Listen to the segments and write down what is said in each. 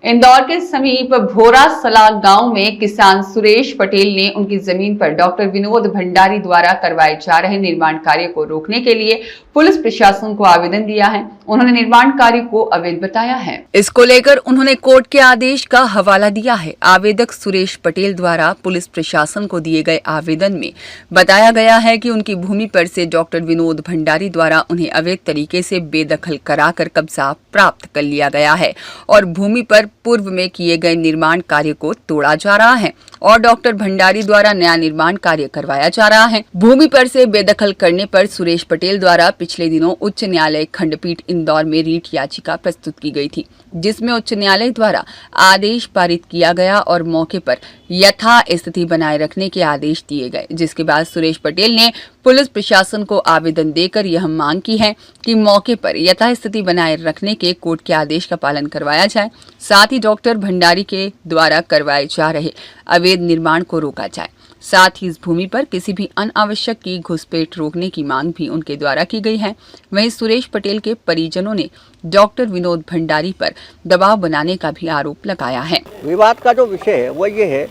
इंदौर के समीप भोरासला गांव में किसान सुरेश पटेल ने उनकी जमीन पर डॉक्टर विनोद भंडारी द्वारा करवाए जा रहे निर्माण कार्य को रोकने के लिए पुलिस प्रशासन को आवेदन दिया है। उन्होंने निर्माण कार्य को अवैध बताया है। इसको लेकर उन्होंने कोर्ट के आदेश का हवाला दिया है। आवेदक सुरेश पटेल द्वारा पुलिस प्रशासन को दिए गए आवेदन में बताया गया है कि उनकी भूमि पर से डॉक्टर विनोद भंडारी द्वारा उन्हें अवैध तरीके से बेदखल कराकर कब्जा प्राप्त कर लिया गया है और भूमि पर पूर्व में किए गए निर्माण कार्य को तोड़ा जा रहा है और डॉक्टर भंडारी द्वारा नया निर्माण कार्य करवाया जा रहा है। भूमि पर से बेदखल करने पर सुरेश पटेल द्वारा पिछले दिनों उच्च न्यायालय खंडपीठ इंदौर में रीट याचिका प्रस्तुत की गई थी, जिसमें उच्च न्यायालय द्वारा आदेश पारित किया गया और मौके पर यथा स्थिति बनाए रखने के आदेश दिए गए। जिसके बाद सुरेश पटेल ने पुलिस प्रशासन को आवेदन देकर यह मांग की है कि मौके पर यथा स्थिति बनाए रखने के कोर्ट के आदेश का पालन करवाया जाए, साथ ही डॉक्टर भंडारी के द्वारा करवाए जा रहे अवैध निर्माण को रोका जाए। साथ ही इस भूमि पर किसी भी अनावश्यक की घुसपैठ रोकने की मांग भी उनके द्वारा की गई है। वहीं सुरेश पटेल के परिजनों ने डॉक्टर विनोद भंडारी पर दबाव बनाने का भी आरोप लगाया है। विवाद का जो विषय है वो ये है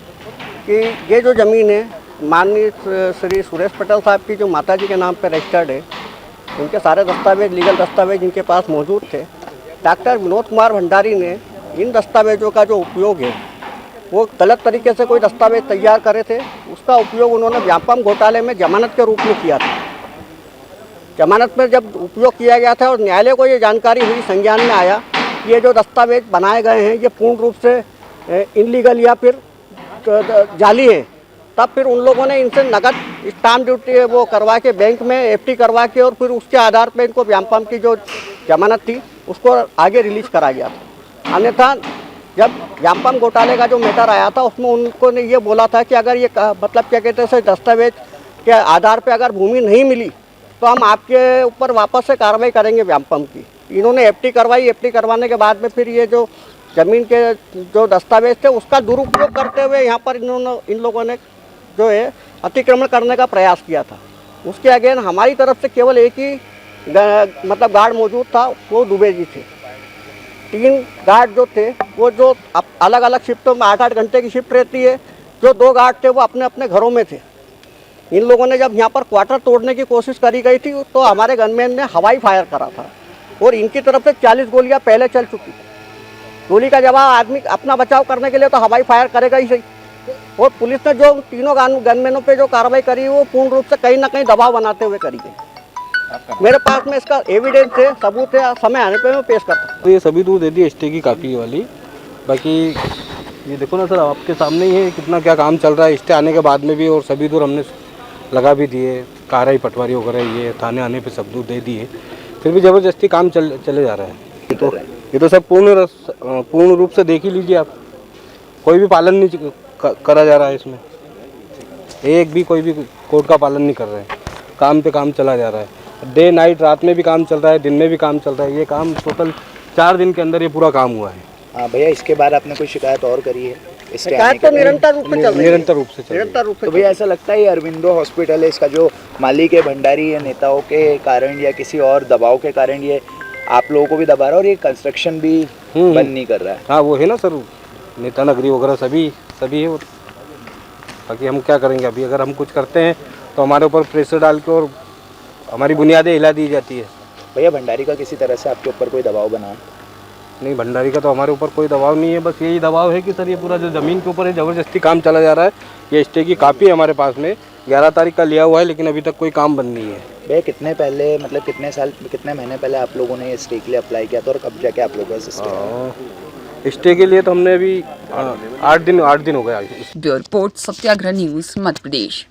कि ये जो जमीन है माननीय श्री सुरेश पटेल साहब की जो माताजी के नाम पर रजिस्टर्ड है, उनके सारे दस्तावेज, लीगल दस्तावेज इनके पास मौजूद थे। डॉक्टर विनोद कुमार भंडारी ने इन दस्तावेजों का जो उपयोग है वो गलत तरीके से कोई दस्तावेज तैयार करे थे, उसका उपयोग उन्होंने व्यापम घोटाले में जमानत के रूप में किया था। जमानत में जब उपयोग किया गया था और न्यायालय को ये जानकारी हुई, संज्ञान में आया कि ये जो दस्तावेज बनाए गए हैं ये पूर्ण रूप से इनलीगल या फिर जाली है, तब फिर उन लोगों ने इनसे नकद स्टाम्प ड्यूटी वो करवा के बैंक में एफडी करवा के और फिर उसके आधार पर इनको व्यापम की जो जमानत थी उसको आगे रिलीज करा गया था। अन्यथा जब व्यापम घोटाले का जो मैटर आया था उसमें उनको ने ये बोला था कि अगर ये मतलब क्या कहते हैं दस्तावेज के आधार पे अगर भूमि नहीं मिली तो हम आपके ऊपर वापस से कार्रवाई करेंगे व्यापम की। इन्होंने एफडी करवाई, एफडी करवाने के बाद में फिर ये जो ज़मीन के जो दस्तावेज थे उसका दुरुपयोग करते हुए यहाँ पर इन लोगों ने जो है अतिक्रमण करने का प्रयास किया था। उसके अगेन हमारी तरफ से केवल एक ही मतलब गार्ड मौजूद था, वो दुबे जी थे। 3 गार्ड जो थे वो जो अलग अलग शिफ्टों में 8-8 घंटे की शिफ्ट रहती है, जो 2 गार्ड थे वो अपने अपने घरों में थे। इन लोगों ने जब यहाँ पर क्वार्टर तोड़ने की कोशिश करी गई थी तो हमारे गनमैन ने हवाई फायर करा था और इनकी तरफ से 40 गोलियाँ पहले चल चुकी। गोली का जवाब आदमी अपना बचाव करने के लिए तो हवाई फायर करेगा ही सही। और पुलिस ने जो तीनों गनमैनों पर जो कार्रवाई करी वो पूर्ण रूप से कहीं ना कहीं दबाव बनाते हुए करी गई। मेरे पास में इसका एविडेंस है, सबूत है, समय आने पे मैं पेश करता हूँ। तो ये सभी दूर दे दी स्टे की कापी वाली। बाकी ये देखो ना सर, आपके सामने ही है कितना क्या काम चल रहा है स्टे आने के बाद में भी, और सभी दूर हमने लगा भी दिए, कार्रवाई पटवारी वगैरह ये थाने आने पे सब दूर दे दिए, फिर भी ज़बरदस्ती काम चले जा रहा है। ये तो सब पूर्ण रूप से देख ही लीजिए आप, कोई भी पालन नहीं करा जा रहा है इसमें, एक भी कोई भी कोर्ट का पालन नहीं कर रहे हैं। काम पे काम चला जा रहा है, डे नाइट, रात में भी काम चल रहा है, दिन में भी काम चल रहा है। ये काम टोटल 4 दिन के अंदर ये पूरा काम हुआ है। हाँ भैया, इसके बाद आपने कोई शिकायत और करी है? शिकायत तो निरंतर रूप से चल रही है। निरंतर रूप से तो भैया ऐसा लगता है ये अरविंदो हॉस्पिटल है, इसका जो मालिक है भंडारी या नेताओं के कारण या किसी और दबाव के कारण ये आप लोगों को भी दबा रहा है और ये कंस्ट्रक्शन भी बंद नहीं कर रहा है? हाँ वो है ना सर, नेता नगरी वगैरह सभी है वो। बाकी हम क्या करेंगे अभी, अगर हम कुछ करते हैं तो हमारे ऊपर प्रेशर डाल के और हमारी बुनियादें हिला दी जाती है। भैया भंडारी का किसी तरह से आपके ऊपर कोई दबाव बना है? नहीं, भंडारी का तो हमारे ऊपर कोई दबाव नहीं है, बस यही दबाव है कि सर ये पूरा जो ज़मीन के ऊपर है ज़बरदस्ती काम चला जा रहा है। ये स्टे की कापी है हमारे पास में, 11 तारीख का लिया हुआ है, लेकिन अभी तक कोई काम बंद नहीं है। भैया कितने पहले, मतलब कितने महीने पहले आप लोगों ने ये स्टे के लिए अप्लाई किया था और कब जाके आप लोगों का स्टे के लिए तो हमने अभी 8 दिन हो गया। ब्यूरो रिपोर्ट, सत्याग्रह न्यूज़, मध्य प्रदेश।